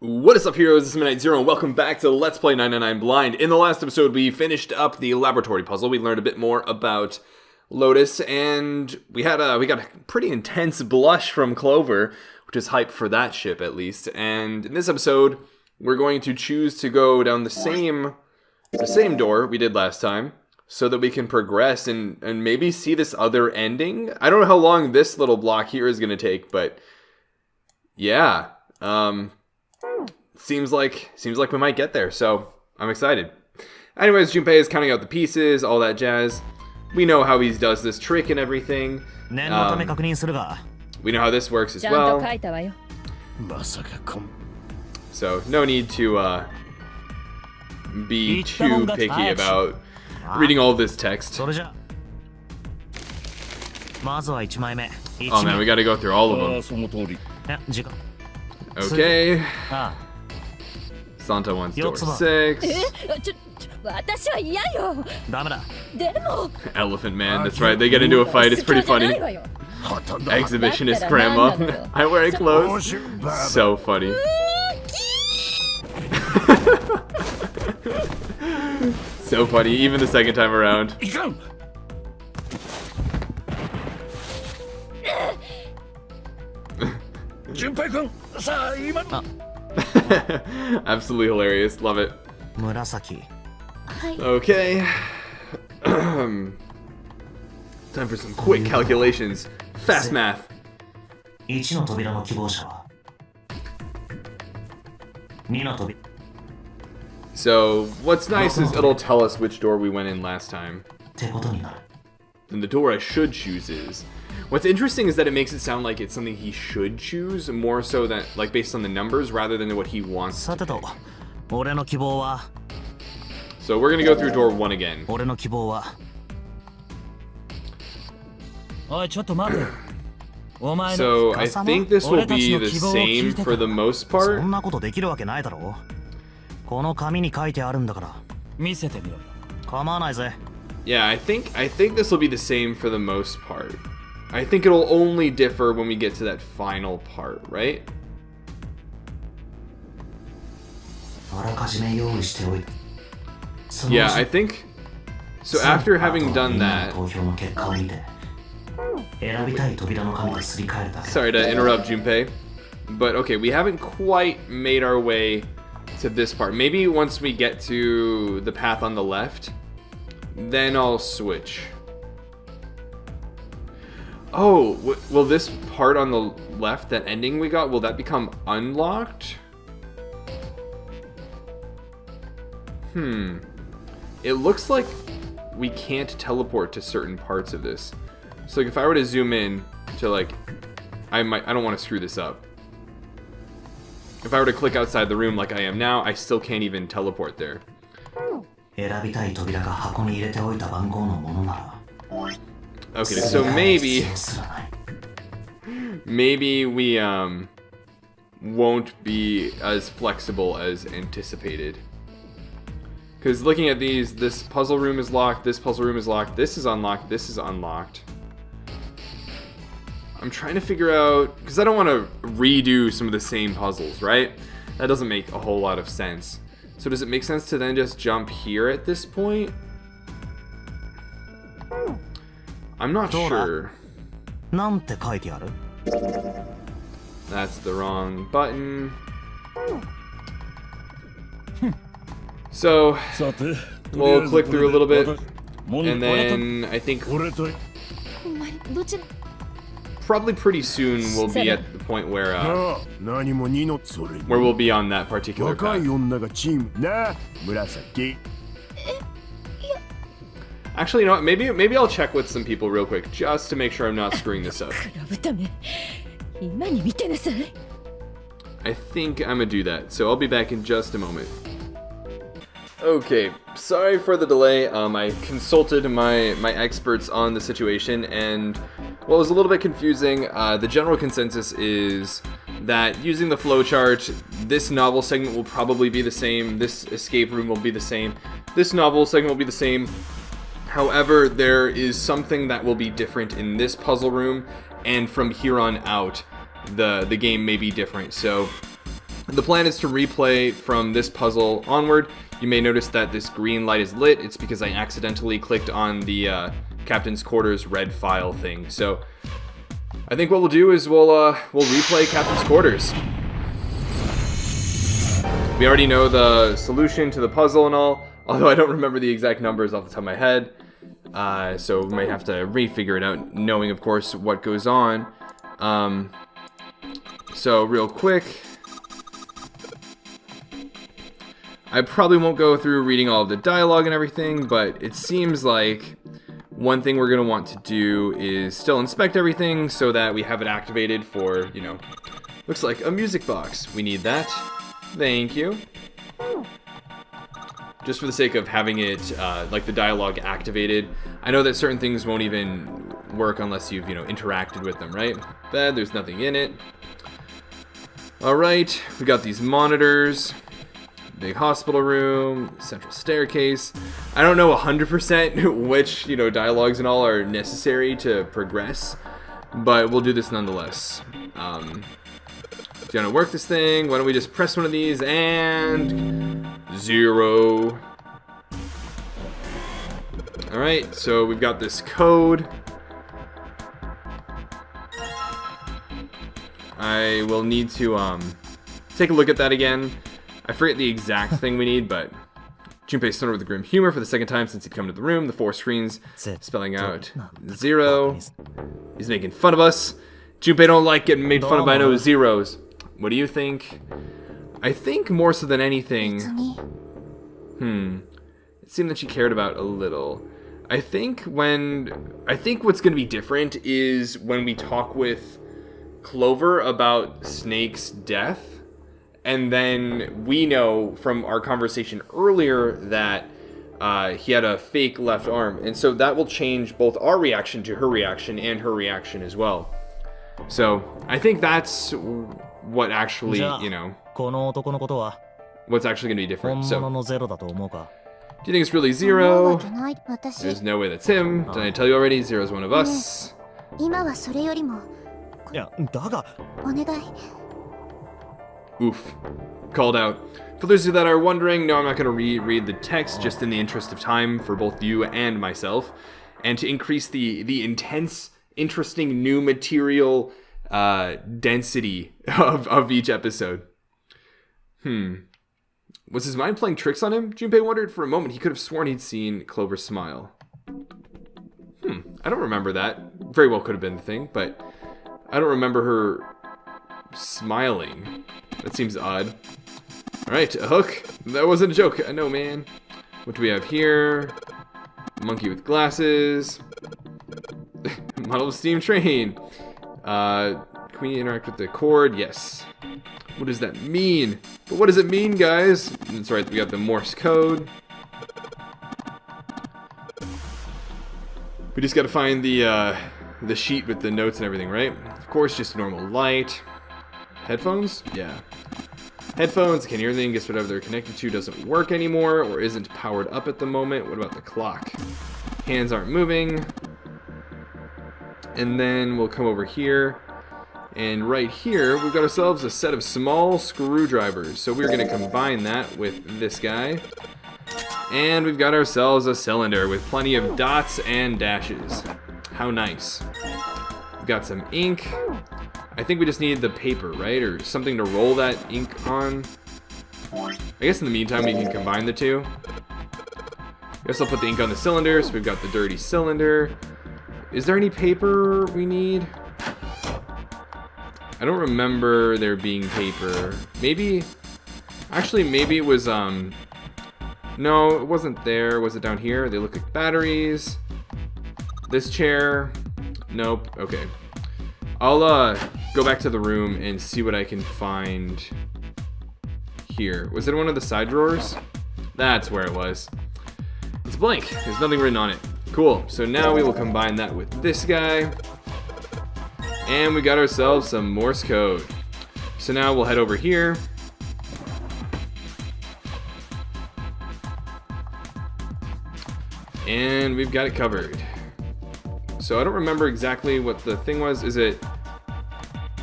What is up, heroes? This is Midnight Zero, and welcome back to Let's Play 999 Blind. In the last episode, we finished up the laboratory puzzle. We learned a bit more about Lotus, and we got a pretty intense blush from Clover, which is hype for that ship, at least. And in this episode, we're going to choose to go down the same door we did last time, so that we can progress and maybe see this other ending. I don't know how long this little block here is going to take, but yeah. Seems like we might get there, so I'm excited. Anyways, Junpei is counting out the pieces, all that jazz. We know how he does this trick and everything. We know how this works as well. So no need to be too picky about reading all this text. Oh man, we gotta go through all of them. Okay. Santa wants door 6. Elephant Man, that's right, they get into a fight, it's pretty funny. Exhibitionist grandma. I'm wearing clothes. So funny. So funny, even the second time around. Absolutely hilarious. Love it. Okay. Time for some quick calculations. Fast math. So, what's nice is it'll tell us which door we went in last time. And the door I should choose is... What's interesting is that it makes it sound like it's something he should choose, more so than, like, based on the numbers rather than what he wants to pick. So we're gonna go through door 1 again. So I think this will be the same for the most part. Yeah, I think this will be the same for the most part. I think it'll only differ when we get to that final part, right? Yeah, I think... So after having done that... Sorry to interrupt, Junpei. But okay, we haven't quite made our way to this part. Maybe once we get to the path on the left, then I'll switch. Oh, will this part on the left, that ending we got, will that become unlocked? It looks like we can't teleport to certain parts of this. So like if I were to zoom in to like, I don't want to screw this up. If I were to click outside the room like I am now, I still can't even teleport there. Okay, so maybe we won't be as flexible as anticipated. Because looking at these, this puzzle room is locked, this puzzle room is locked, this is unlocked, this is unlocked. I'm trying to figure out, because I don't want to redo some of the same puzzles, right? That doesn't make a whole lot of sense. So does it make sense to then just jump here at this point? I'm not sure. That's the wrong button. So, we'll click through a little bit, and then I think probably pretty soon we'll be at the point where we'll be on that particular path. Actually, you know what? Maybe I'll check with some people real quick, just to make sure I'm not screwing this up. I think I'm gonna do that, so I'll be back in just a moment. Okay, sorry for the delay. I consulted my experts on the situation, and well, it was a little bit confusing. The general consensus is that using the flowchart, this novel segment will probably be the same, this escape room will be the same, this novel segment will be the same. However, there is something that will be different in this puzzle room, and from here on out, the game may be different. So The plan is to replay from this puzzle onward. You may notice that this green light is lit. It's because I accidentally clicked on the Captain's Quarters red file thing. So I think what we'll do is we'll replay Captain's Quarters. We already know the solution to the puzzle and all, although I don't remember the exact numbers off the top of my head. So we might have to re-figure it out, knowing, of course, what goes on. So real quick, I probably won't go through reading all of the dialogue and everything, but it seems like one thing we're going to want to do is still inspect everything so that we have it activated for, you know, looks like a music box. We need that. Thank you. Just for the sake of having it, like the dialogue activated. I know that certain things won't even work unless you've, you know, interacted with them, right? Bad, there's nothing in it. Alright, we got these monitors. Big hospital room, central staircase. I don't know 100% which, you know, dialogues and all are necessary to progress, but we'll do this nonetheless. Gonna work this thing. Why don't we just press one of these and 0. Alright, so we've got this code. I will need to take a look at that again. I forget the exact thing we need, but Junpei snorted with grim humor for the second time since he'd come to the room. The 4 screens spelling out 0. He's making fun of us. Junpei don't like getting made fun of by no zeros. What do you think? I think more so than anything... It seemed that she cared about a little. I think what's going to be different is when we talk with Clover about Snake's death. And then we know from our conversation earlier that he had a fake left arm. And so that will change both our reaction to her reaction and her reaction as well. So I think that's what actually, you know, what's actually going to be different. So, do you think it's really 0? There's no way that's him. Did I tell you already? 0 is one of us. Oof. Called out. For those of you that are wondering, no, I'm not going to reread the text, just in the interest of time for both you and myself, and to increase the intense, interesting new material density of each episode. Was his mind playing tricks on him? Junpei wondered. For a moment, he could have sworn he'd seen Clover smile. I don't remember that. Very well could have been the thing, but I don't remember her smiling. That seems odd. Alright, a hook. That wasn't a joke. I know, man. What do we have here? Monkey with glasses. Model of steam train. Can we interact with the cord? Yes. What does that mean? But what does it mean, guys? That's right, we got the Morse code. We just gotta find the sheet with the notes and everything, right? Of course, just normal light. Headphones? Yeah. Headphones, can't hear anything. Guess whatever they're connected to doesn't work anymore or isn't powered up at the moment. What about the clock? Hands aren't moving. And then we'll come over here. And right here, we've got ourselves a set of small screwdrivers. So we're going to combine that with this guy. And we've got ourselves a cylinder with plenty of dots and dashes. How nice. We've got some ink. I think we just need the paper, right? Or something to roll that ink on. I guess in the meantime, we can combine the two. I guess I'll put the ink on the cylinder, so we've got the dirty cylinder. Is there any paper we need? I don't remember there being paper. Maybe... Actually, maybe it was, no, it wasn't there. Was it down here? They look like batteries. This chair. Nope. Okay. I'll, go back to the room and see what I can find here. Was it one of the side drawers? That's where it was. It's blank. There's nothing written on it. Cool. So now we will combine that with this guy. And we got ourselves some Morse code. So now we'll head over here. And we've got it covered. So I don't remember exactly what the thing was. Is it...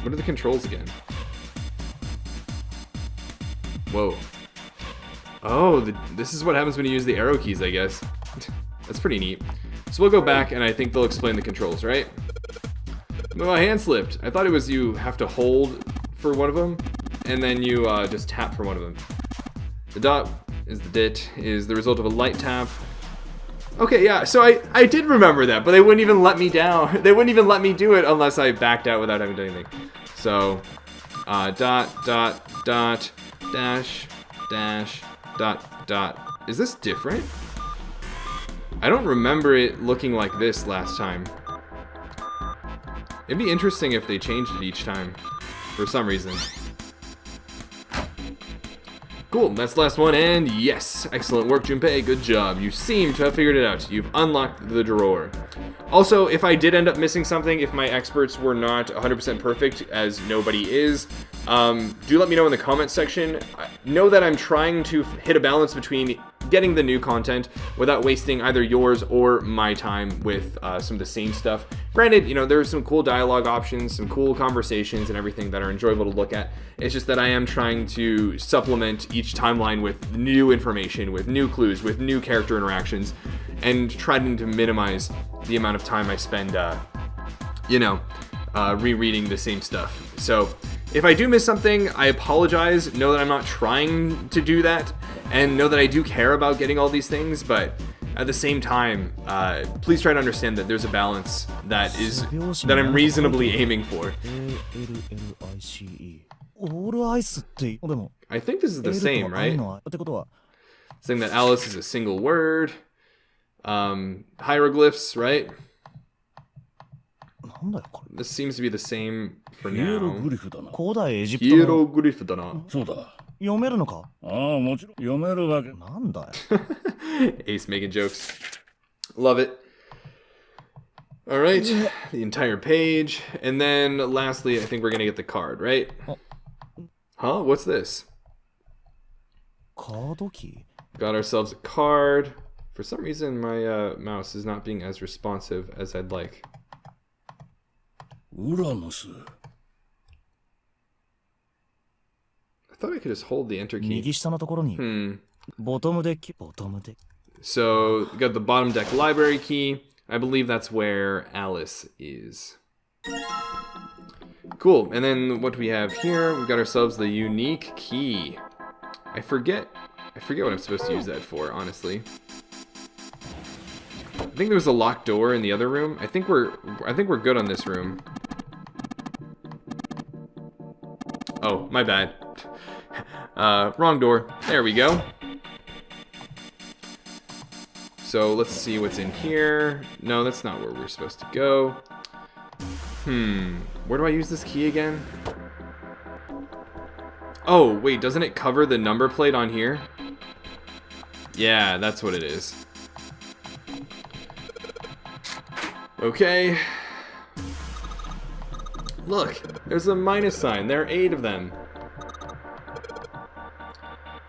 What are the controls again? Whoa. Oh, this is what happens when you use the arrow keys, I guess. That's pretty neat. So we'll go back, and I think they'll explain the controls, right? But my hand slipped. I thought it was you have to hold for one of them, and then you just tap for one of them. The dot is the dit, is the result of a light tap. Okay, yeah, so I did remember that, but they wouldn't even let me down. They wouldn't even let me do it unless I backed out without having done anything. So, dot, dot, dot, dash, dash, dot, dot. Is this different? I don't remember it looking like this last time. It'd be interesting if they changed it each time, for some reason. Cool, that's the last one, and yes! Excellent work, Junpei, good job. You seem to have figured it out. You've unlocked the drawer. Also, if I did end up missing something, if my experts were not 100% perfect, as nobody is, do let me know in the comments section. Know that I'm trying to hit a balance between getting the new content without wasting either yours or my time with some of the same stuff. Granted, you know, there's some cool dialogue options, some cool conversations and everything that are enjoyable to look at. It's just that I am trying to supplement each timeline with new information, with new clues, with new character interactions, and trying to minimize the amount of time I spend, rereading the same stuff. So if I do miss something, I apologize. Know that I'm not trying to do that, and know that I do care about getting all these things, but at the same time, please try to understand that there's a balance that I'm reasonably aiming for. I think this is the same, right? Saying that Alice is a single word. Hieroglyphs, right? This seems to be the same for now. Ace making jokes. Love it. Alright, the entire page. And then lastly, I think we're gonna get the card, right? Huh? What's this? Got ourselves a card. For some reason, my mouse is not being as responsive as I'd like. I thought I could just hold the enter key. So, we got the bottom deck library key. I believe that's where Alice is. Cool, and then what do we have here? We've got ourselves the unique key. I forget what I'm supposed to use that for, honestly. I think there was a locked door in the other room. I think we're good on this room. Oh, my bad. Wrong door. There we go. So let's see what's in here. No, that's not where we're supposed to go. Where do I use this key again? Oh, wait, doesn't it cover the number plate on here? Yeah, that's what it is. Okay. Look, there's a minus sign. There are 8 of them.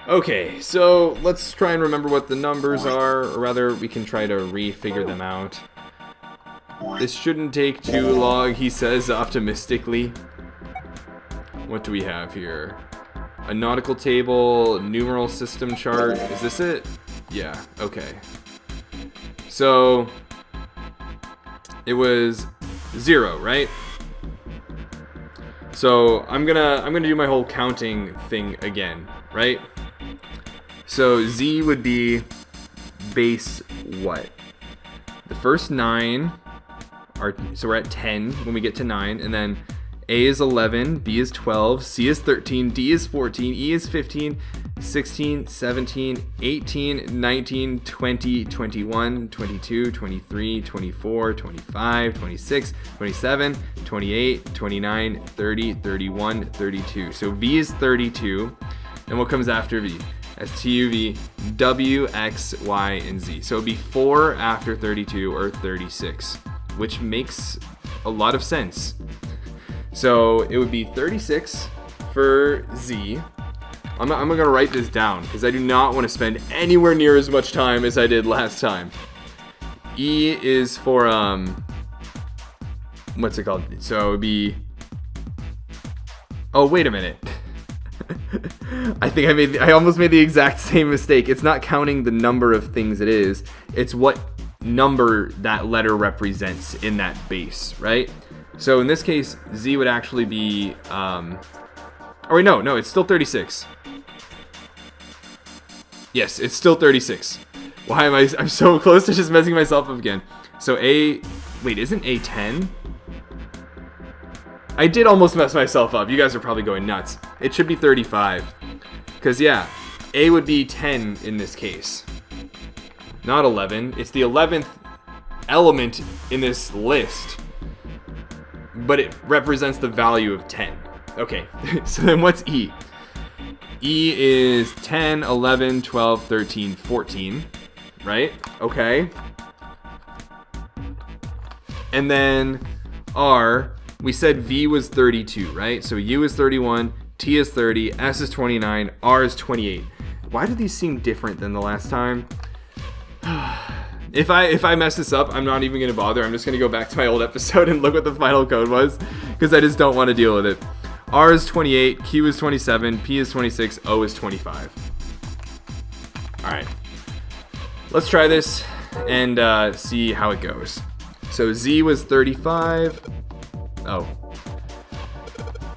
Okay, so let's try and remember what the numbers are, or rather, we can try to refigure them out. This shouldn't take too long, he says optimistically. What do we have here? A nautical table, numeral system chart. Is this it? Yeah, okay. So it was 0, right? So I'm gonna do my whole counting thing again, right? So Z would be base what? The first 9 are, so we're at 10 when we get to 9, and then A is 11, B is 12, C is 13, D is 14, E is 15, 16, 17, 18, 19, 20, 21, 22, 23, 24, 25, 26, 27, 28, 29, 30, 31, 32. So V is 32, and what comes after V? As TUV, W, X, Y, and Z. So it'd be 4 after 32, or 36, which makes a lot of sense. So it would be 36 for Z. I'm gonna write this down because I do not want to spend anywhere near as much time as I did last time. E is for what's it called? So it would be, oh wait a minute. I think I almost made the exact same mistake. It's not counting the number of things it is. It's what number that letter represents in that base, right? So in this case, Z would actually be, oh wait, no, it's still 36. Yes, it's still 36. Why am I'm so close to just messing myself up again. So wait, isn't A 10? I did almost mess myself up. You guys are probably going nuts. It should be 35. Because, yeah, A would be 10 in this case. Not 11. It's the 11th element in this list. But it represents the value of 10. Okay, so then what's E? E is 10, 11, 12, 13, 14. Right? Okay. And then R, we said V was 32, right? So U is 31, T is 30, S is 29, R is 28. Why do these seem different than the last time? If I mess this up, I'm not even going to bother. I'm just going to go back to my old episode and look what the final code was, because I just don't want to deal with it. R is 28, Q is 27, P is 26, O is 25. All right. Let's try this and see how it goes. So Z was 35. Oh.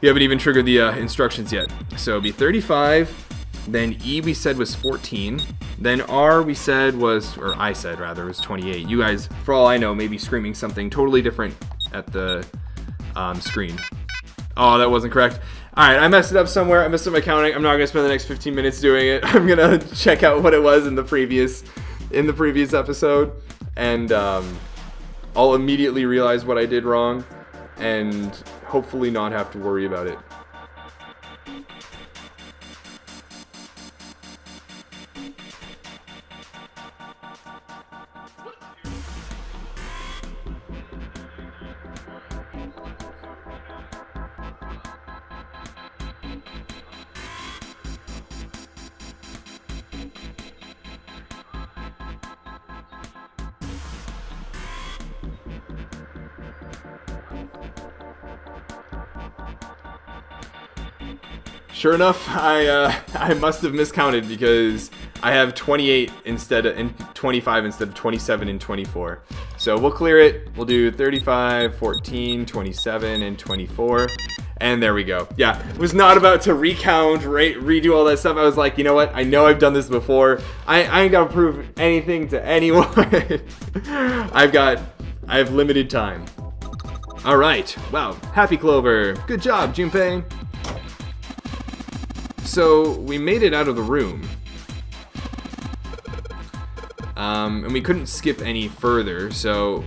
We haven't even triggered the instructions yet. So it'd be 35. Then E we said was 14. Then R we said was, or I said rather, was 28. You guys, for all I know, may be screaming something totally different at the screen. Oh, that wasn't correct. All right, I messed it up somewhere. I messed up my counting. I'm not going to spend the next 15 minutes doing it. I'm going to check out what it was in the previous episode. And I'll immediately realize what I did wrong and hopefully not have to worry about it. Sure enough, I must have miscounted because I have 28 instead of and 25 instead of 27 and 24. So we'll clear it. We'll do 35, 14, 27, and 24. And there we go. Yeah, was not about to recount, redo all that stuff. I was like, you know what? I know I've done this before. I ain't got to prove anything to anyone. I have limited time. All right. Wow. Happy Clover. Good job, Junpei. So we made it out of the room, and we couldn't skip any further. So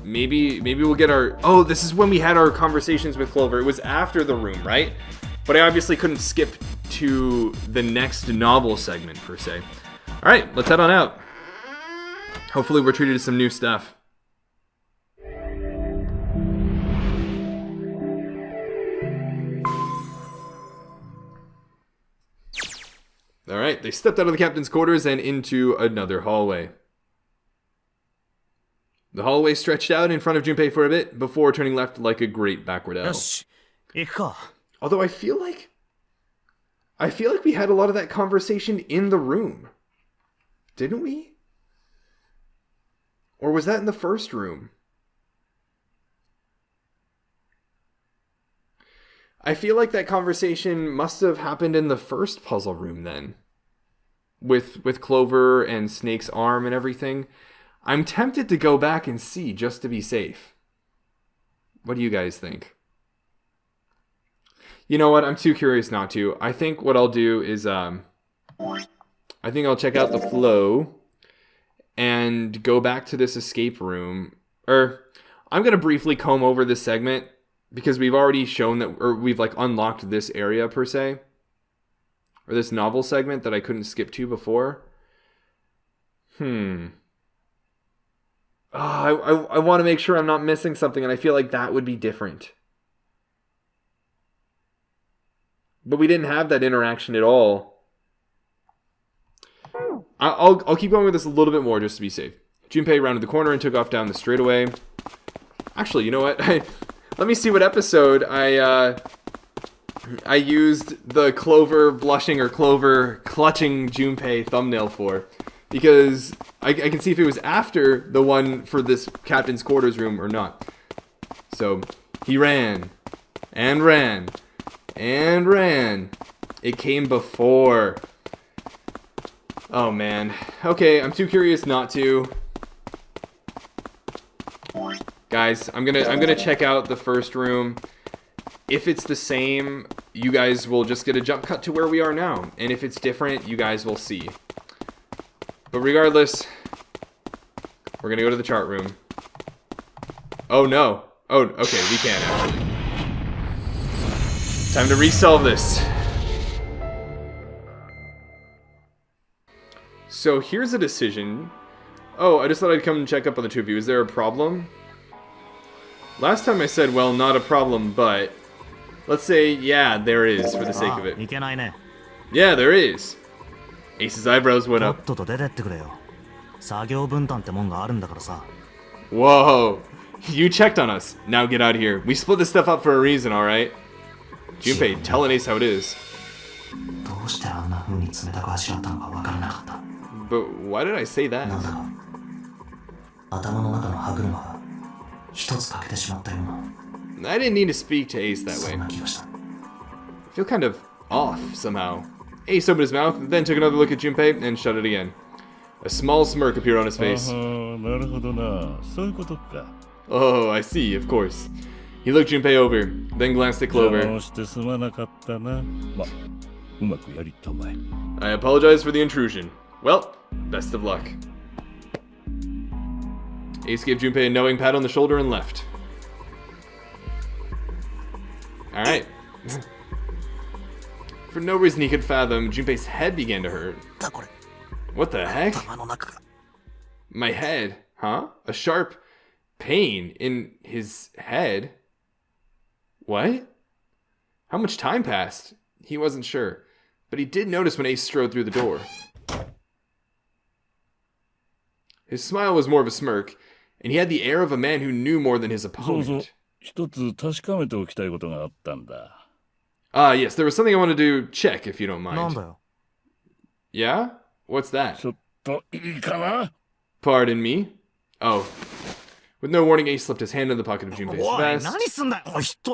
maybe we'll get our. Oh, this is when we had our conversations with Clover. It was after the room, right? But I obviously couldn't skip to the next novel segment per se. All right, let's head on out. Hopefully, we're treated to some new stuff. All right, they stepped out of the captain's quarters and into another hallway. The hallway stretched out in front of Junpei for a bit before turning left like a great backward L. Although I feel like we had a lot of that conversation in the room. Didn't we? Or was that in the first room? I feel like that conversation must have happened in the first puzzle room then. With Clover and Snake's arm and everything. I'm tempted to go back and see just to be safe. What do you guys think? You know what? I'm too curious not to. I think what I'll do is I think I'll check out the flow and go back to this escape room. Or I'm going to briefly comb over this segment because we've already shown that, or we've like unlocked this area per se, or this novel segment that I couldn't skip to before. I want to make sure I'm not missing something, and I feel like that would be different. But we didn't have that interaction at all. I'll keep going with this a little bit more just to be safe. Junpei rounded the corner and took off down the straightaway. Actually, you know what? Let me see what episode I I used the Clover blushing or Clover clutching Junpei thumbnail for, because I can see if it was after the one for this captain's quarters room or not. So he ran and ran and ran. It came before. Oh man. Okay, I'm too curious not to. Guys, I'm gonna check out the first room. If it's the same, you guys will just get a jump cut to where we are now. And if it's different, you guys will see. But regardless, we're gonna go to the chart room. Oh no. Oh, okay, we can actually. Time to resolve this. So here's a decision. Oh, I just thought I'd come and check up on the two of you. Is there a problem? Last time I said, well, not a problem, but let's say, yeah, there is, for the sake of it. Yeah, there is. Ace's eyebrows went up. Whoa, you checked on us. Now get out of here. We split this stuff up for a reason, alright? Junpei, tell an Ace how it is. But why did I say that? I didn't need to speak to Ace that way. I feel kind of off, somehow. Ace opened his mouth, then took another look at Junpei, and shut it again. A small smirk appeared on his face. Oh, I see, of course. He looked Junpei over, then glanced at Clover. I apologize for the intrusion. Well, best of luck. Ace gave Junpei a knowing pat on the shoulder and left. Alright. For no reason he could fathom, Junpei's head began to hurt. What the heck? My head? Huh? A sharp pain in his head? What? How much time passed? He wasn't sure, but he did notice when Ace strode through the door. His smile was more of a smirk, and he had the air of a man who knew more than his opponent. Yes, there was something I wanted to check, if you don't mind. Yeah? What's that? Pardon me? Oh. With no warning, Ace slipped his hand in the pocket of Junpei's vest.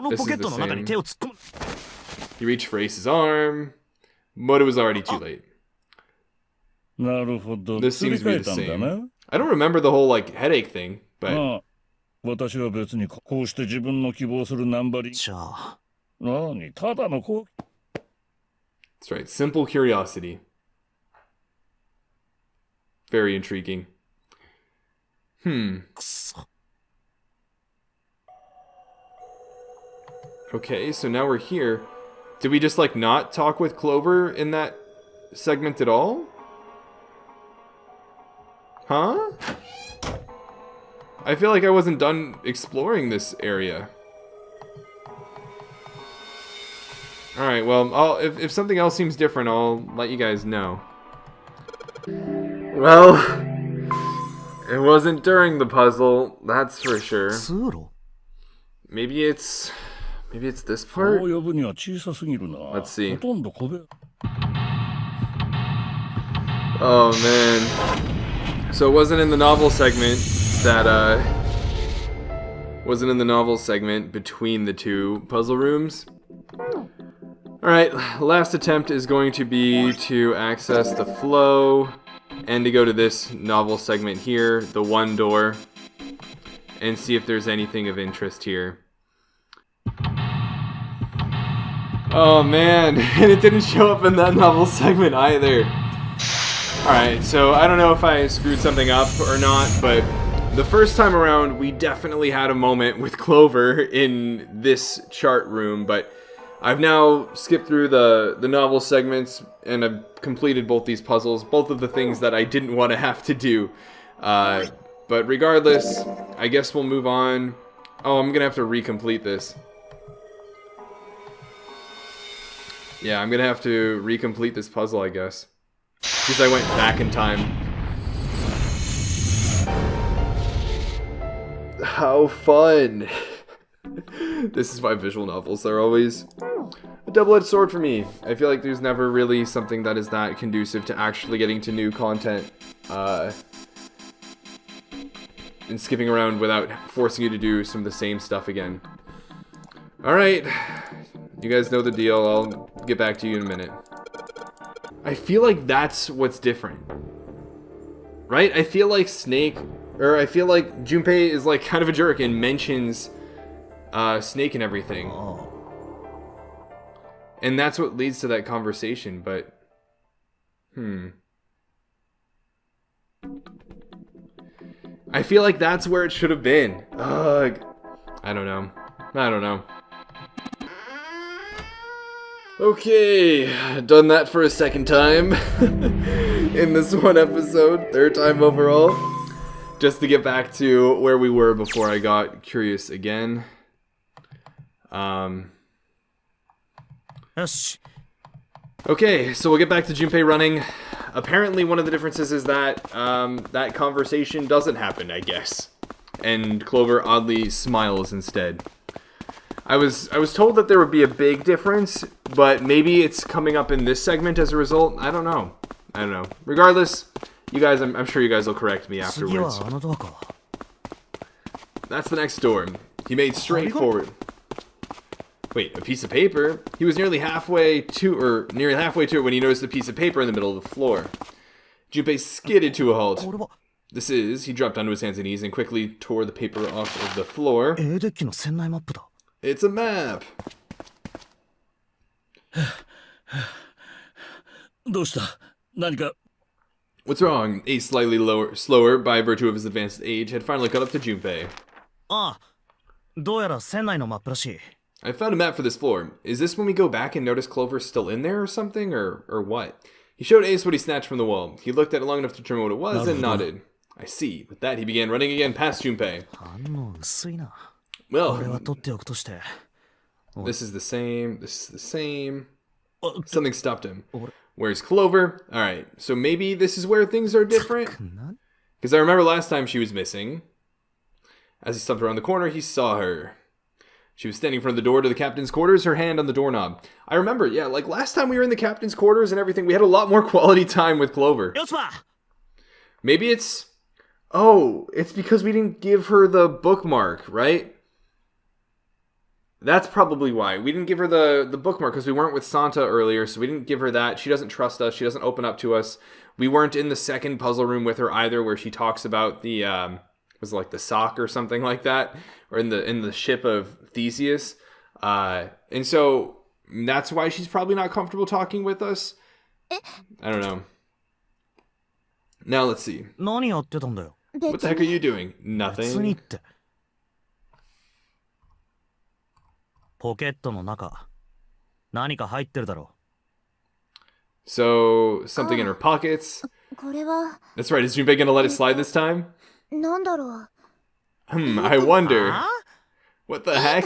This is the same. He reached for Ace's arm, but it was already too late. This seems to be the same. I don't remember the whole, like, headache thing, but... That's right, simple curiosity. Very intriguing. Okay, so now we're here. Did we just, like, not talk with Clover in that segment at all? Huh? I feel like I wasn't done exploring this area. Alright, well, if something else seems different, I'll let you guys know. Well, it wasn't during the puzzle, that's for sure. Maybe it's this part? Let's see. Oh man. So it wasn't in the novel segment between the two puzzle rooms. Alright, last attempt is going to be to access the flow and to go to this novel segment here, the one door, and see if there's anything of interest here. Oh man, and it didn't show up in that novel segment either. Alright, so I don't know if I screwed something up or not, but the first time around we definitely had a moment with Clover in this chart room, but I've now skipped through the novel segments and I've completed both these puzzles, both of the things that I didn't want to have to do. But regardless, I guess we'll move on. Oh, I'm gonna have to recomplete this. Yeah, I'm gonna have to recomplete this puzzle, I guess. Because I went back in time. How fun! This is why visual novels are always a double-edged sword for me. I feel like there's never really something that is that conducive to actually getting to new content and skipping around without forcing you to do some of the same stuff again. Alright, you guys know the deal. I'll get back to you in a minute. I feel like that's what's different. Right? I feel like Junpei is like kind of a jerk and mentions Snake and everything. And that's what leads to that conversation, but I feel like that's where it should have been. Ugh. I don't know. Okay, done that for a second time in this one episode, third time overall. Just to get back to where we were before I got curious again. Okay, so we'll get back to Junpei running. Apparently one of the differences is that that conversation doesn't happen, I guess. And Clover oddly smiles instead. I was told that there would be a big difference, but maybe it's coming up in this segment as a result. I don't know. Regardless, you guys, I'm sure you guys will correct me afterwards. That's the next door. He made straight forward. Wait, a piece of paper? He was nearly halfway to it when he noticed a piece of paper in the middle of the floor. Junpei skidded to a halt. He dropped onto his hands and knees and quickly tore the paper off of the floor. It's a map! What's wrong? Ace, slightly slower by virtue of his advanced age, had finally caught up to Junpei. I found a map for this floor. Is this when we go back and notice Clover's still in there or something, or what? He showed Ace what he snatched from the wall. He looked at it long enough to determine what it was and nodded. I see. With that, he began running again past Junpei. Well, this is the same. Something stopped him. Where's Clover? Alright, so maybe this is where things are different? Because I remember last time she was missing. As he stepped around the corner, he saw her. She was standing in front of the door to the captain's quarters, her hand on the doorknob. I remember, yeah, like last time we were in the captain's quarters and everything, we had a lot more quality time with Clover. Maybe it's... Oh, it's because we didn't give her the bookmark, right? That's probably why. We didn't give her the bookmark because we weren't with Santa earlier, so we didn't give her that. She doesn't trust us. She doesn't open up to us. We weren't in the second puzzle room with her either, where she talks about the... was it like the sock or something like that? Or in the ship of Theseus. And so that's why she's probably not comfortable talking with us. I don't know. Now let's see. What the heck are you doing? Nothing. So, something in her pockets. That's right, is Junpei gonna let it slide this time? I wonder. What the heck?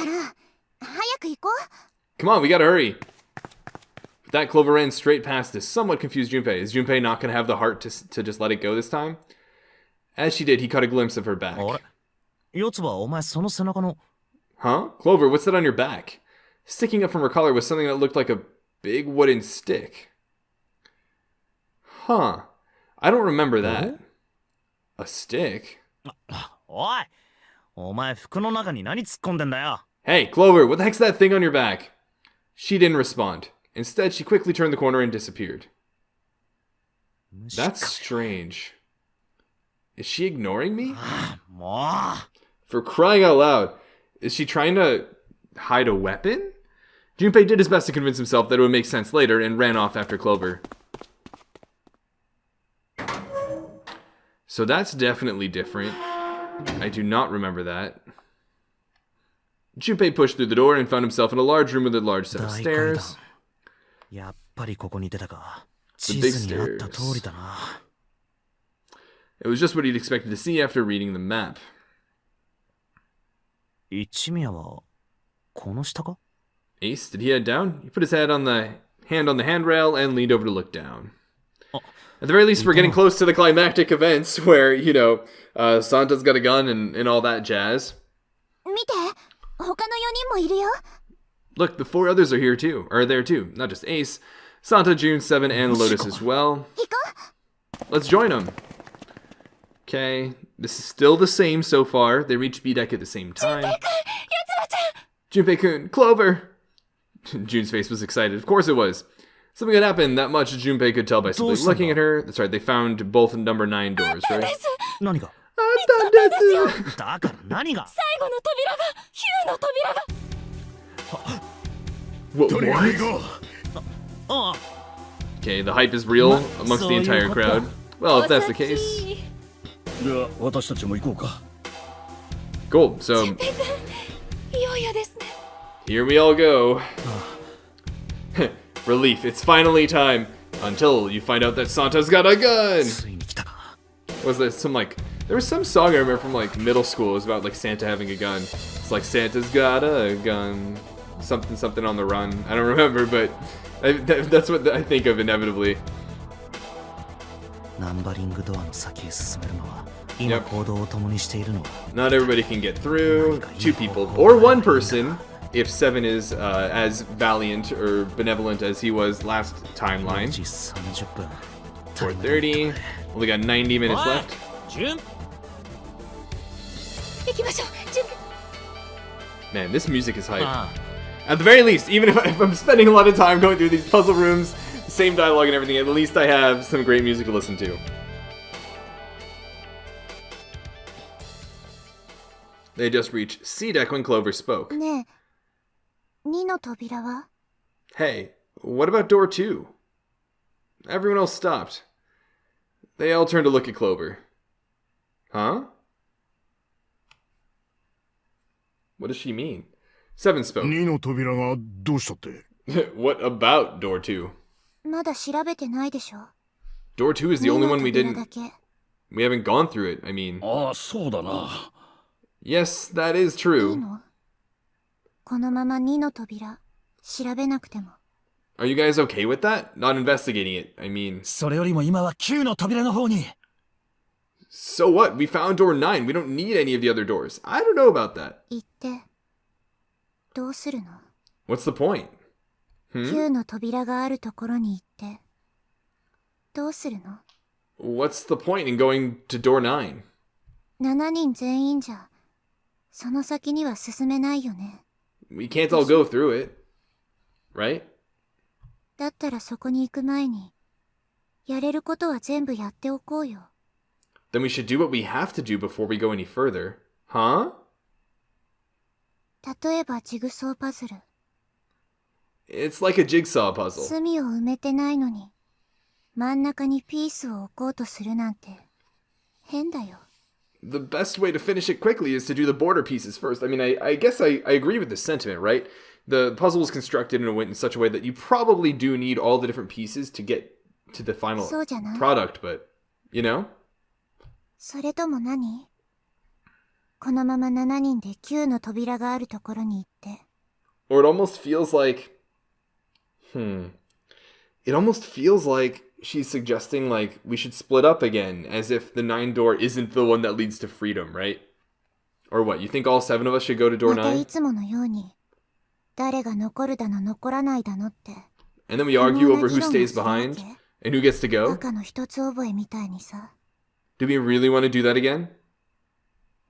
Come on, we gotta hurry. But that Clover ran straight past this somewhat confused Junpei. Is Junpei not gonna have the heart to just let it go this time? As she did, he caught a glimpse of her back. Huh? Clover, what's that on your back? Sticking up from her collar was something that looked like a big wooden stick. Huh. I don't remember that. A stick? Hey, Clover, what the heck's that thing on your back? She didn't respond. Instead, she quickly turned the corner and disappeared. That's strange. Is she ignoring me? For crying out loud. Is she trying to hide a weapon? Junpei did his best to convince himself that it would make sense later and ran off after Clover. So that's definitely different. I do not remember that. Junpei pushed through the door and found himself in a large room with a large set of stairs. The big stairs. It was just what he'd expected to see after reading the map. Ace, did he head down? He put his hand on the handrail and leaned over to look down. At the very least, we're getting close to the climactic events where, Santa's got a gun and all that jazz. 他の4人もいるよ。 Look, the 4 others are here too. Are there too. Not just Ace. Santa, June, 7, and Lotus as well. 行こ Let's join them. Okay. This is still the same so far. They reached B-Deck at the same time. う。Junpei-kun, Clover! June's face was excited. Of course it was. Something had happened. That much Junpei could tell by simply looking at her. That's right, they found both number 9 doors, right? 何が Atandetsu! だから何が最後の扉が、ヒューの扉が。 What? とにかく行こああ Okay, the hype is real amongst the entire crowd. Well, if that's the お先 case. う。では私たちも行こうか。 Cool. So いよいよですね。 here we all go. Relief. It's finally time. Until you find out that Santa's got a gun. ついに来たか Was there some like there was some song I remember from like middle school. It was about like Santa having a gun. It's like Santa's got a gun. Something on the run. I don't remember, but that's what I think of inevitably. ナンバリングドアの先へ進めるのは今 Yep. 行動を共にしているのは Not everybody can get through. 2 people or 1 person. If 7 is as valiant or benevolent as he was last 4 timeline. 時30分 4:30. Only got 90 minutes left. 順行きましょう。準備。 Man, this music is hype. あ At the very least, even if I'm spending a lot of time going through these puzzle rooms, same dialogue and everything, at least I have some great music to listen to. They just reached C deck when Clover spoke. ねえ、2の扉は？ Hey, what about door 2? Everyone else stopped. They all turned to look at Clover. Huh? What does she mean? 7 spoke. 2の扉がどうしたって What about door 2? まだ調べてないでしょ。 Door 2 is the 2 only の one we 扉 didn't. だけ。 We haven't gone through it. I mean, ああそうだな。 yes, that is いい true. の？このまま2の扉調べなくても。 Are you guys okay with that? Not investigating it. I mean, それよりも今は9の扉の方に so what? We found door 9. We don't need any of the other doors. I don't know about that. 行ってどうするの？ What's the point? Hmm? 9の扉があるところに行ってどうするの？ What's the point in going to door 9? 7人全員じゃその先には進めないよね。 We can't all go through it. Right? だったらそこに行く前にやれることは全部やっておこうよ。 Then we should do what we have to do before we go any further. Huh? 例えばジグソーパズル。 It's like a jigsaw puzzle. 隅を埋めてないのに真ん中にピースを置こうとするなんて変だよ。 The best way to finish it quickly is to do the border pieces first. I mean, I guess I agree with the sentiment, right? The puzzle was constructed and it went in such a way that you probably do need all the different pieces to get to the final そうじゃない？ product, but, you know? それとも何？このまま7人で9の扉があるところに行って。 Or it almost feels like... It almost feels like she's suggesting, like, we should split up again, as if the 9 door isn't the one that leads to freedom, right? Or what, you think all 7 of us should go to door またい 9? つものように誰が残るだの残らないだのって。 And then we argue over who 不毛な議論を stays するわ behind け？ and who gets to go? 赤の一つ覚えみたいにさ。 Do we really want to do that again?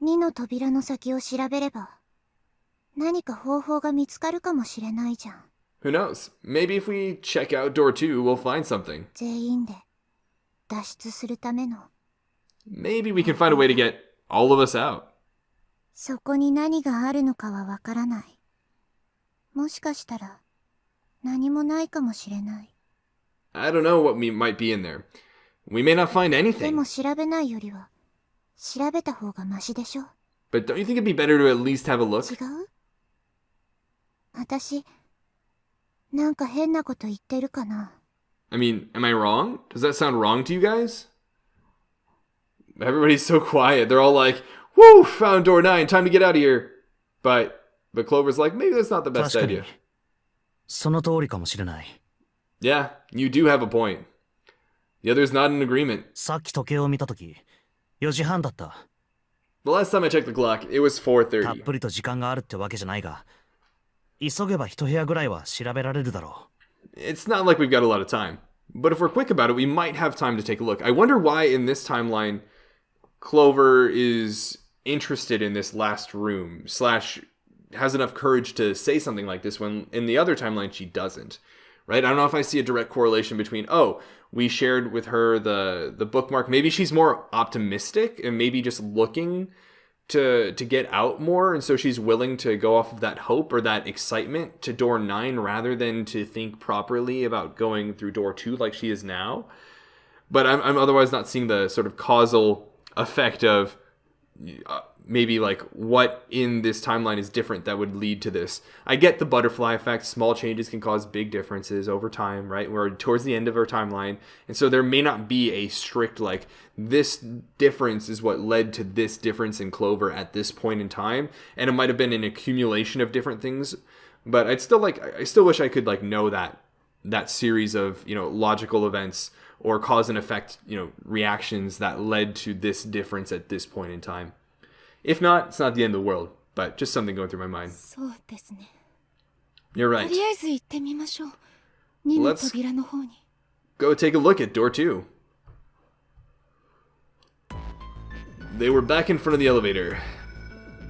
2の扉の先を調べれば何か方法が見つかるかもしれないじゃん。 Who knows? Maybe if we check out door 2, we'll find something. 全員で脱出するための。 Maybe we can find a way to get all of us out. そこに何があるのかはわからない。もしかしたら何もないかもしれない。 I don't know what might be in there. We may not find で anything. も調べないよりは調べた方がマシでしょ。 But don't you think it'd be better to at least have a 違 look? う？私なんか変なこと言ってるかな。 I mean, am I wrong? Does that sound wrong to you guys? Everybody's so quiet. They're all like, woo, found door 9, time to get out of here. But Clover's like, maybe that's not the best 確かに idea. その通りかもしれない Yeah, you do have a point. The other's not in agreement. さっき時計を見たとき4時半だった The last time I checked the clock, it was たっ 4:30. ぷりと時間があるってわけじゃないが、急げば一部屋ぐらいは調べられるだろ It's not like we've got a lot of time. But if we're quick about it, we might have time to take a look. I wonder why in this timeline Clover is interested in this last room, / has enough courage to say something like this when in the other timeline she doesn't. Right? I don't know if I see a direct correlation between, oh, we shared with her the bookmark. Maybe she's more optimistic and maybe just looking to get out more, and so she's willing to go off of that hope or that excitement to door 9 rather than to think properly about going through door 2 like she is now. But I'm otherwise not seeing the sort of causal effect of maybe like what in this timeline is different that would lead to this. I get the butterfly effect. Small changes can cause big differences over time, right? We're towards the end of our timeline. And so there may not be a strict, like, this difference is what led to this difference in Clover at this point in time. And it might have been an accumulation of different things. But I still wish I could, like, know that series of, logical events or cause and effect, reactions that led to this difference at this point in time. If not, it's not the end of the world, but just something going through my mind. そうですね。 You're と right. りあえず行ってみましょう。2の扉の方に。 Go take a look at door 2. They were back in front of the elevator.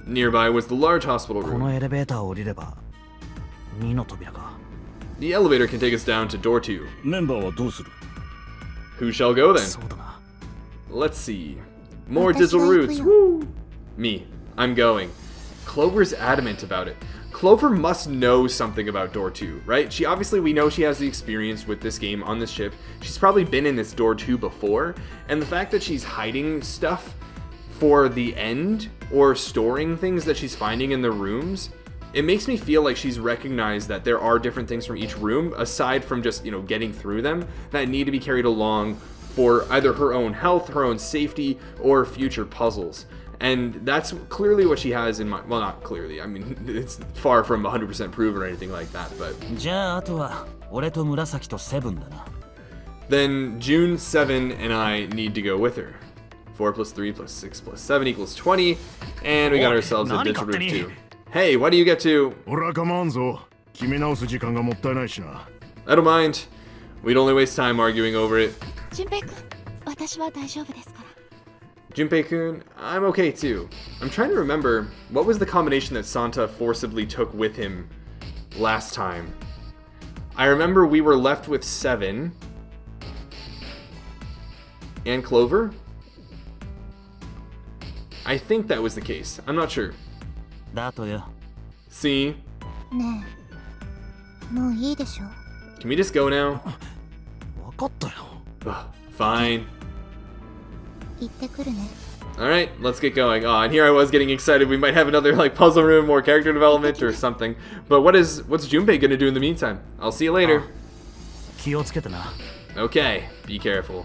Nearby was the large hospital う。この room. エレベーターを降りれば、2の扉か。 The elevator can take us down to door 2. メンバーはどうする？ Who shall go then? そうだな。 Let's see. More 私が digital 行く routes. よ。 Woo! Me. I'm going. Clover's adamant about it. Clover must know something about door 2, right? We know she has the experience with this game on this ship. She's probably been in this door 2 before. And the fact that she's hiding stuff for the end or storing things that she's finding in the rooms, it makes me feel like she's recognized that there are different things from each room, aside from just, getting through them, that need to be carried along for either her own health, her own safety, or future puzzles. And that's clearly what she has in mind. Well, not clearly. I mean, it's far from 100% proven or anything like that, but... じゃああとは、俺と紫とセブンだな。 Then June, 7, and I need to go with her. 4 plus 3 plus 6 plus 7 equals 20, and we got ourselves a digital route too. Hey, why do you get to... 俺は構わんぞ。決め直す時間がもったいないしな。I don't mind. We'd only waste time arguing over it. 純平君、私は大丈夫ですから。 Junpei-kun, I'm okay too. I'm trying to remember, what was the combination that Santa forcibly took with him last time? I remember we were left with 7. And Clover? I think that was the case. I'm not sure. だとよ。 See? ねえ、もういいでしょ。 Can we just go now? わかったよ。 Ugh, fine. 行ってくるね。 Alright, let's get going. Oh, and here I was getting excited. We might have another like puzzle room or character development or something. But what's Junpei gonna do in the meantime? I'll see you later. 気をつけてな。 Okay, be careful.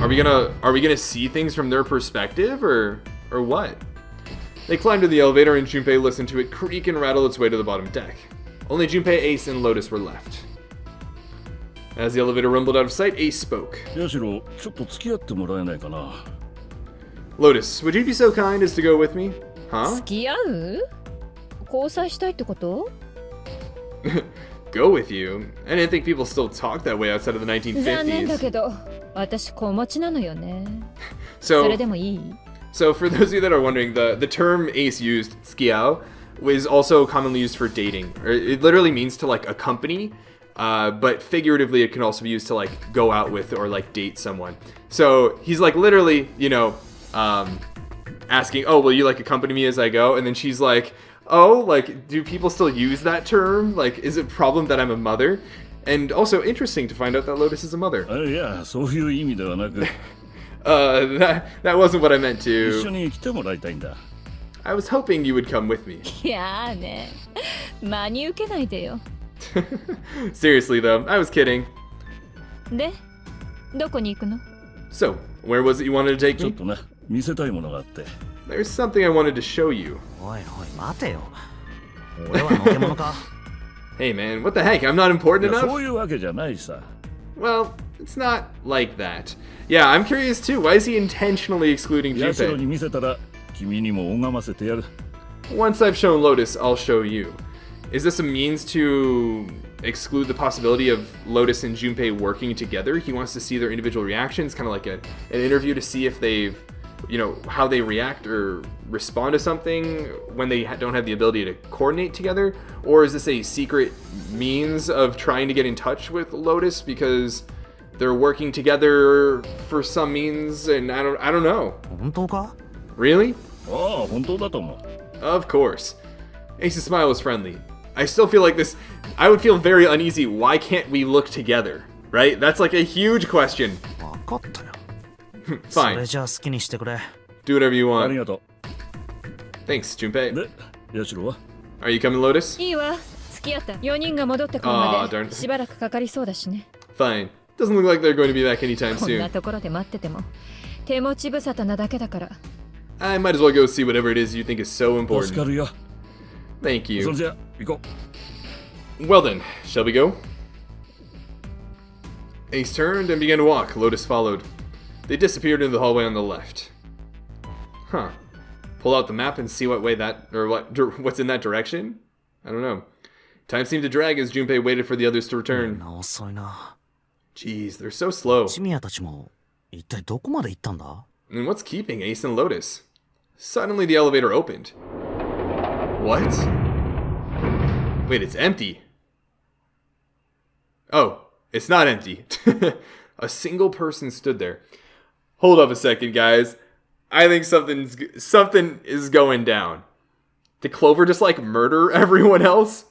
Are we gonna see things from their perspective or what? They climbed to the elevator and Junpei listened to it creak and rattle its way to the bottom deck. Only Junpei, Ace, and Lotus were left. As the elevator rumbled out of sight, Ace spoke. ヤシロ、ちょっと付き合ってもらえないかな。Lotus, would you be so kind as to go with me? Huh? 付き合う？交際したいってこと？ Go with you? I didn't think people still talked that way outside of the 残念だ 1950s. けど、私子持ちなのよね。そ So, れでもいい？ so for those of you that are wondering, the term Ace used, skiao, is also commonly used for dating. Or it literally means to like accompany, but figuratively it can also be used to like go out with or like date someone. So he's like literally, asking, oh, will you like accompany me as I go? And then she's like, oh, like, do people still use that term? Like, is it a problem that I'm a mother? And also interesting to find out that Lotus is a mother. いや、そういう意味ではなく、 That wasn't what I meant 一緒 to. に来てもらいたいんだ。 I was hoping you would come with me. いやーね、真に受けないでよ。 Seriously though, I was kidding. で、どこに行くの？ So, where was it you wanted to take ちょっ me? とな、見せたいものがあって。 There's something I wanted to show you. おいおい、待てよ。俺はのけ者か。 Hey man, what the heck? I'm not important いや、そう enough? いうわけじゃないさ。Well, it's not like that. Yeah, I'm curious too. Why is he intentionally excluding ヤシロに Junpei? 見せたら君にも拝ませてやる。 Once I've shown Lotus, I'll show you. Is this a means to exclude the possibility of Lotus and Junpei working together? He wants to see their individual reactions, kind of like an interview to see if they've, how they react or respond to something when they don't have the ability to coordinate together? Or is this a secret means of trying to get in touch with Lotus because they're working together for some means? And I don't know. 本当か？ Really? ああ、本当だと思う。 Of course. Ace's smile was friendly. I still feel like this. I would feel very uneasy. Why can't we look together? Right? That's like a huge question. わかったよ。そ Fine. れじゃあ好きにしてくれ。 Do whatever you あり want. がと Thanks, う。 Junpei. で、ヤシロは Are you coming, Lotus? いいわ。付き合った4人が戻ってくるあーま darn. でしばらくかかりそうだしね。 Fine. Doesn't look like they're going to be back anytime こんな soon. ところで待ってても手持ち無沙汰なだけだから。 I might as well go see whatever it is you think is so 助か important. るよ。 Thank そ you. れじゃ、行こう。 Well then, shall we go? Ace turned and began to walk. Lotus followed. They disappeared into the hallway on the left. Huh. Pull out the map and see what way that, or what's in that direction? I don't know. Time seemed to drag as Junpei waited for the others to return. な遅いな。 Jeez, they're so slow. チミヤたちも一体どこまで行ったんだ？ And what's keeping Ace and Lotus? Suddenly the elevator opened. What? Wait, it's empty. Oh, it's not empty. A single person stood there. Hold up a second, guys. I think something is going down. Did Clover just like murder everyone else?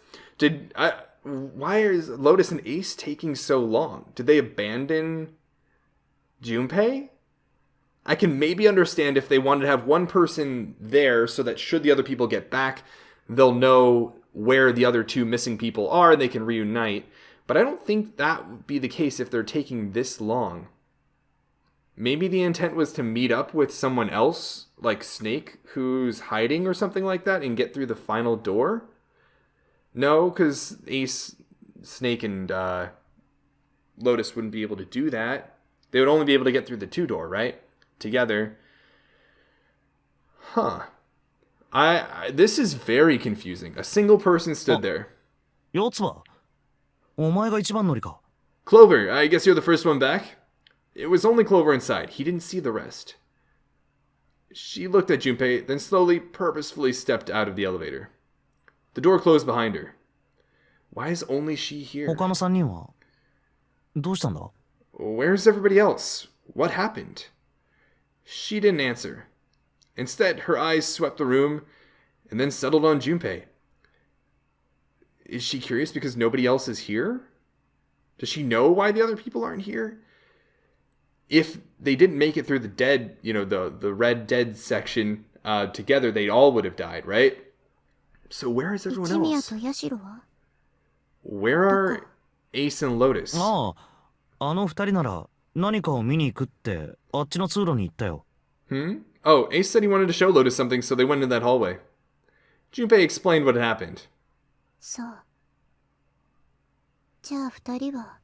Why is Lotus and Ace taking so long? Did they abandon Junpei? I can maybe understand if they wanted to have one person there so that should the other people get back, they'll know where the other two missing people are and they can reunite. But I don't think that would be the case if they're taking this long. Maybe the intent was to meet up with someone else, like Snake, who's hiding or something like that, and get through the final door? No, because Ace, Snake, and Lotus wouldn't be able to do that. They would only be able to get through the 2-door, right? Together. Huh. This is very confusing. A single person stood there. 四つはお前が一番乗りか。 Clover, I guess you're the first one back? It was only Clover inside. He didn't see the rest. She looked at Junpei, then slowly, purposefully stepped out of the elevator. The door closed behind her. Why is only she here? 他の三人はどうしたんだ？ Where's everybody else? What happened? She didn't answer. Instead, her eyes swept the room and then settled on Junpei. Is she curious because nobody else is here? Does she know why the other people aren't here? If they didn't make it through the dead, the red dead section together, they all would have died, right? So where is everyone 一宮 else? とヤシロは Where are Ace and Lotus? ああ、あの二人なら何かを見に行くってあっちの通路に行ったよ。 Oh, Ace said he wanted to show Lotus something, so they went into that hallway. Junpei explained what had happened. そう。じゃあ二人は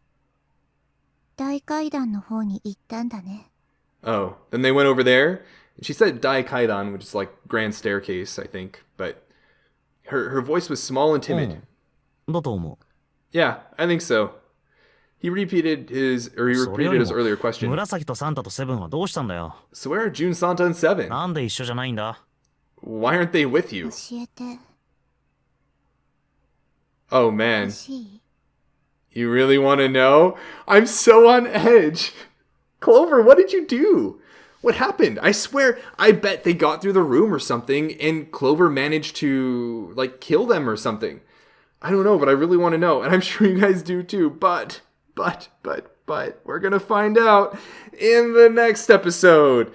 大階段の方に行ったんだね。 Oh, then they went over there. She said Dai Kaidan, which is like grand staircase, I think. But her voice was small and timid. だと思う。 Yeah, I think so. He repeated his それよ earlier りも question. 紫とサンタとセブンはどうしたんだよ。 So where are June, Santa, and Seven? なんで一緒じゃないんだ？ Why aren't they with you? 教えて Oh ほ man, しい。 you really want to know? I'm so on edge. Clover, what did you do? What happened? I swear, I bet they got through the room or something and Clover managed to, like, kill them or something. I don't know, but I really want to know. And I'm sure you guys do too. But, we're going to find out in the next episode.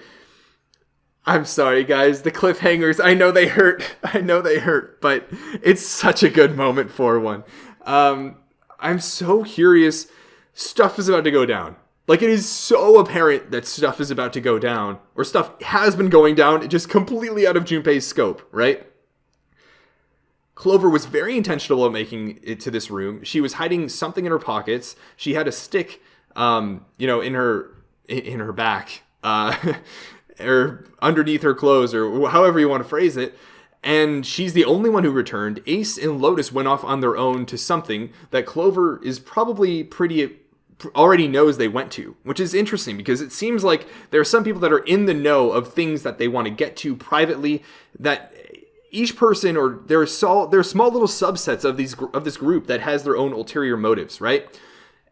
I'm sorry, guys. The cliffhangers, I know they hurt. But it's such a good moment for one. I'm so curious. Stuff is about to go down. Like, it is so apparent that stuff is about to go down. Or stuff has been going down, just completely out of Junpei's scope, right? Clover was very intentional about making it to this room. She was hiding something in her pockets. She had a stick in her back, or underneath her clothes, or however you want to phrase it. And she's the only one who returned. Ace and Lotus went off on their own to something that Clover is probably already knows they went to, which is interesting because it seems like there are some people that are in the know of things that they want to get to privately, that each person, or there are small little subsets of this group that has their own ulterior motives, right?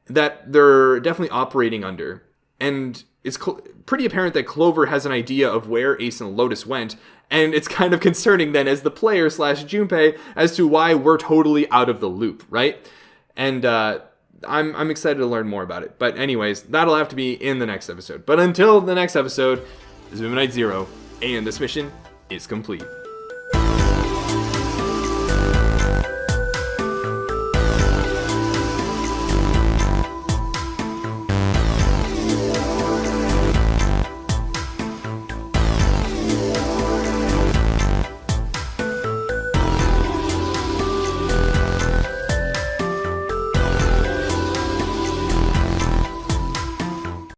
That they're definitely operating under. And it's pretty apparent that Clover has an idea of where Ace and Lotus went, and it's kind of concerning then as the player / Junpei as to why we're totally out of the loop, right? And I'm excited to learn more about it. But anyways, that'll have to be in the next episode. But until the next episode, this is Midnight Zero, and this mission is complete.